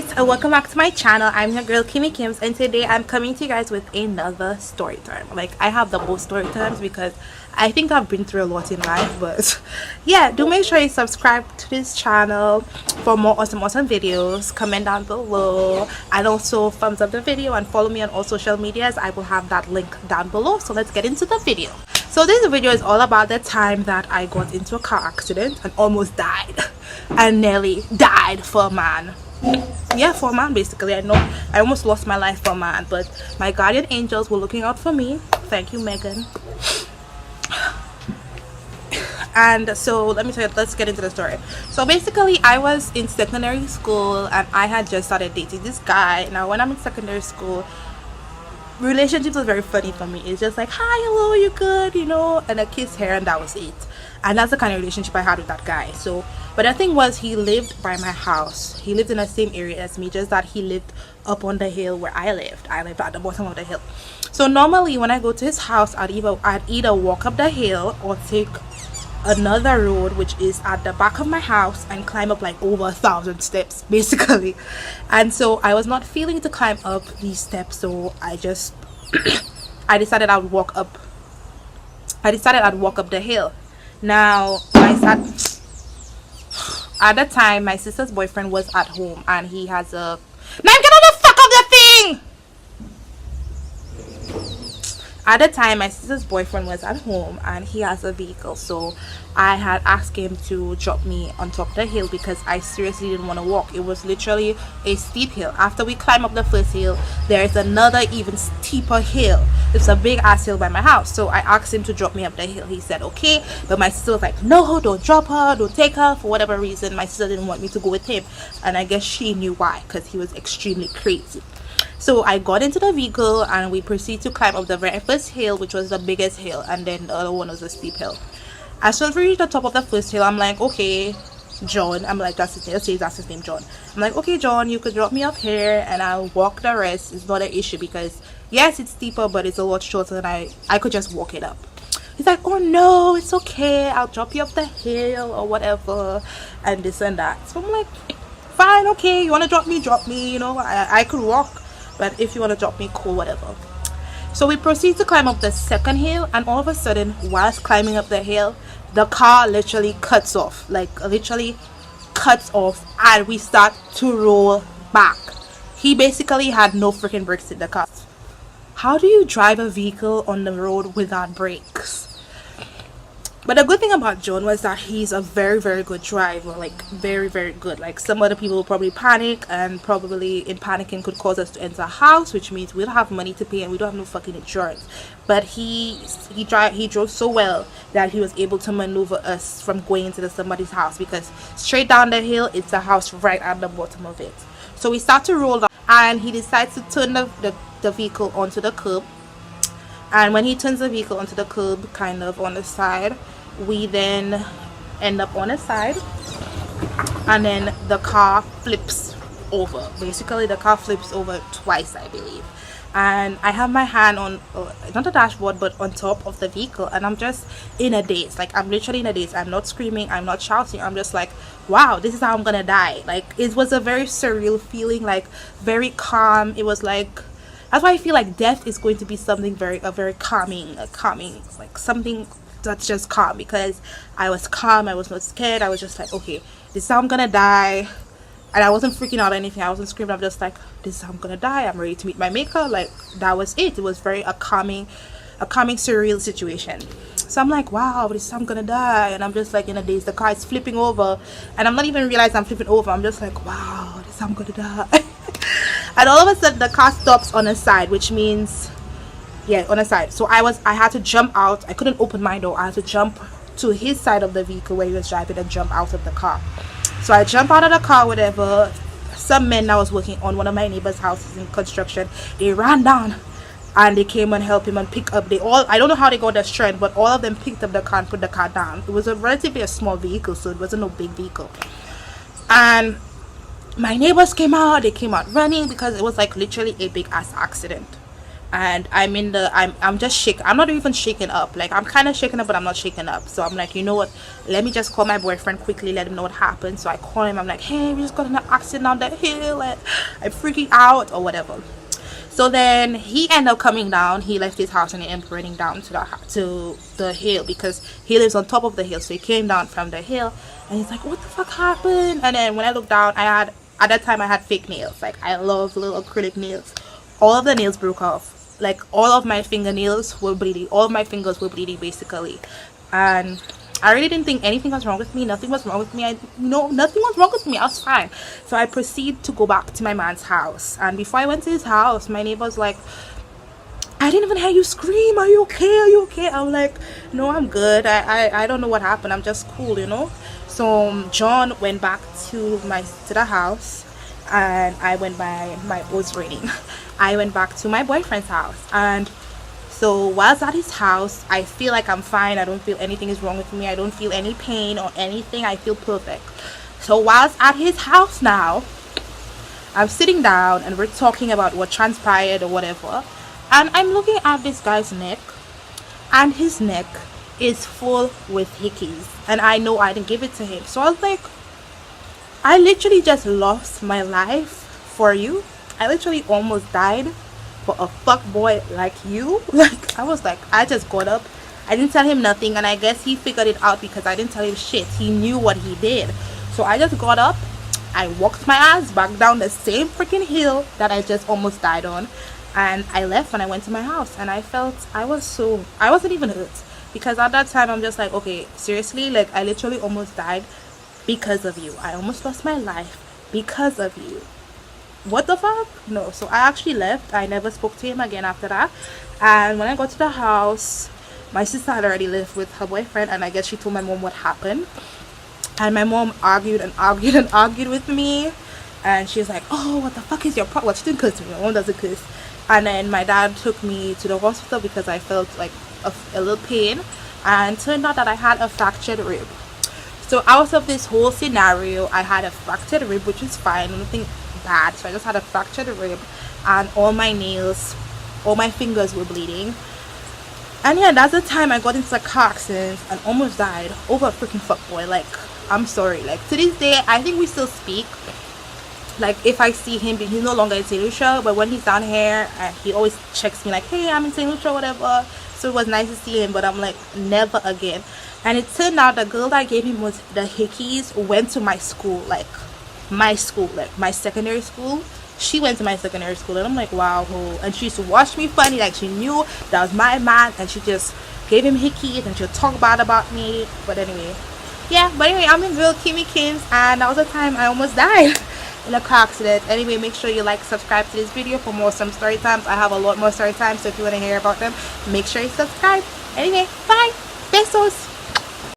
guys, welcome back to my channel. I'm your girl Kimmy Kims, and today I'm coming to you guys with another story time. Like, I have the most story times because I think I've been through a lot in life. But yeah, do make sure you subscribe to this channel for more awesome videos. Comment down below and also thumbs up the video and follow me on all social medias. I will have that link down below. So let's get into the video. So this video is all about the time that I got into a car accident and almost died, and nearly died for a man. Yeah, for a man, basically. I know I almost lost my life for a man, but my guardian angels were looking out for me. Thank you, Megan. And so let me tell you, let's get into the story. So basically, I was in secondary school and I had just started dating this guy. Now when I'm in secondary school, relationships was very funny for me. It's just like, hi, hello, you good, you know, and a kiss here, and that was it. And that's the kind of relationship I had with that guy. So but the thing was, he lived by my house. He lived in the same area as me, just that he lived up on the hill where I lived. I lived at the bottom of the hill. So normally when I go to his house, I'd either walk up the hill or take another road which is at the back of my house and climb up like over 1,000 steps basically. And so I was not feeling to climb up these steps, so I just I decided I'd walk up the hill. Now at the time my sister's boyfriend was at home, and he has a man, get on the fuck of the thing. At the time my sister's boyfriend was at home and he has a vehicle, so I had asked him to drop me on top of the hill because I seriously didn't want to walk. It was literally a steep hill. After we climb up the first hill, there is another even steeper hill. It's a big ass hill by my house. So I asked him to drop me up the hill. He said okay, but my sister was like, no, don't drop her, don't take her. For whatever reason, my sister didn't want me to go with him, and I guess she knew why, because he was extremely crazy. So I got into the vehicle and we proceeded to climb up the very first hill, which was the biggest hill, and then the other one was a steep hill. As soon as we reached the top of the first hill, I'm like, okay, John, I'm like, that's his name, let's say that's his name, John. I'm like, okay, John, you could drop me up here and I'll walk the rest. It's not an issue because yes, it's steeper, but it's a lot shorter than I could just walk it up. He's like, oh no, it's okay, I'll drop you up the hill or whatever, and this and that. So I'm like, fine, okay, you want to drop me, you know, I could walk, but if you want to drop me, cool, whatever. So we proceed to climb up the second hill, and all of a sudden, whilst climbing up the hill, the car literally cuts off, and we start to roll back. He basically had no freaking brakes in the car. How do you drive a vehicle on the road without brakes? But the good thing about John was that he's a very good driver, like very good. Like, some other people will probably panic, and probably in panicking could cause us to enter a house, which means we don't have money to pay and we don't have no fucking insurance. But he drove so well that he was able to maneuver us from going into somebody's house, because straight down the hill it's a house right at the bottom of it. So we start to roll down, and he decides to turn the vehicle onto the curb. And when he turns the vehicle onto the curb, kind of on the side, we then end up on a side, and then the car flips over. Basically the car flips over twice, I believe, and I have my hand on not the dashboard but on top of the vehicle, and I'm just in a daze. Like, I'm literally in a daze. I'm not screaming, I'm not shouting, I'm just like, wow, this is how I'm gonna die. Like, it was a very surreal feeling, like very calm. It was like, that's why I feel like death is going to be something very calming, like something that's just calm, because I was calm, I was not scared. I was just like, okay, this is how I'm gonna die. And I wasn't freaking out or anything, I wasn't screaming. I'm just like, this is how I'm gonna die, I'm ready to meet my maker. Like, that was it. It was very a calming surreal situation. So I'm like, wow, this is how I'm gonna die. And I'm just like in a daze. The car is flipping over and I'm not even realizing I'm flipping over. I'm just like, wow, this is how I'm gonna die. And all of a sudden the car stops on a side, which means, yeah, on a side. So I had to jump out. I couldn't open my door. I had to jump to his side of the vehicle where he was driving and jump out of the car. So I jump out of the car, whatever. Some men that was working on one of my neighbor's houses in construction, they ran down and they came and helped him and pick up. I don't know how they got their strength, but all of them picked up the car and put the car down. It was a relatively small vehicle, so it wasn't no big vehicle. And my neighbors came out. They came out running because it was like literally a big ass accident. and I'm just shaking. I'm not even shaken up. Like, I'm kind of shaken up, but I'm not shaken up. So I'm like, you know what, let me just call my boyfriend quickly, let him know what happened. So I call him. I'm like, hey, we just got in an accident on that hill, and I'm freaking out or whatever. So then he ended up coming down. He left his house and he ended up running down to the hill, because he lives on top of the hill. So he came down from the hill and he's like, what the fuck happened? And then when I looked down, at that time I had fake nails. Like, I love little acrylic nails. All of the nails broke off. Like, all of my fingernails were bleeding. All of my fingers were bleeding, basically. And I really didn't think anything was wrong with me. Nothing was wrong with me. Nothing was wrong with me. I was fine. So I proceed to go back to my man's house. And before I went to his house, my neighbor's like, I didn't even hear you scream. Are you okay? Are you okay? I'm like, no, I'm good. I don't know what happened. I'm just cool, you know. So John went back to the house, and I went by my it was raining. I went back to my boyfriend's house, and so whilst at his house, I feel like I'm fine. I don't feel anything is wrong with me. I don't feel any pain or anything. I feel perfect. So whilst at his house now, I'm sitting down and we're talking about what transpired or whatever. And I'm looking at this guy's neck, and his neck is full with hickeys. And I know I didn't give it to him. So I was like, I literally just lost my life for you. I literally almost died for a fuck boy like you. Like, I was like, I just got up. I didn't tell him nothing, and I guess he figured it out because I didn't tell him shit. He knew what he did. So I just got up. I walked my ass back down the same freaking hill that I just almost died on, and I left and I went to my house. And I felt I wasn't even hurt, because at that time I'm just like, okay, seriously, like, I literally almost died because of you. I almost lost my life because of you. What the fuck? No. So I actually left. I never spoke to him again after that. And when I got to the house, my sister had already lived with her boyfriend, and I guess she told my mom what happened. And my mom argued and argued and argued with me, and she's like, oh, what the fuck is your problem? Well, she didn't curse me. My mom doesn't curse. And then my dad took me to the hospital because I felt like a little pain, and turned out that I had a fractured rib. So out of this whole scenario, I had a fractured rib, which is fine, nothing bad. So I just had a fractured rib, and all my nails, all my fingers were bleeding. And yeah, that's the time I got into a car accident and almost died over a freaking fuckboy. Like, I'm sorry. Like, to this day, I think we still speak. Like, if I see him, he's no longer in St. Lucia, but when he's down here, he always checks me like, hey, I'm in St. Lucia, whatever. So it was nice to see him, but I'm like, never again. And it turned out the girl that gave him was the hickeys went to my school, like my secondary school. She went to my secondary school, and I'm like, wow. And she used to watch me funny, like she knew that was my man, and she just gave him hickeys, and she'll talk bad about me. But anyway, yeah. But anyway, I'm in real Kimmy Kins, and that was the time I almost died in a car accident. Anyway, make sure you like, subscribe to this video for more some story times. I have a lot more story times, so if you want to hear about them, make sure you subscribe. Anyway, bye. Besos.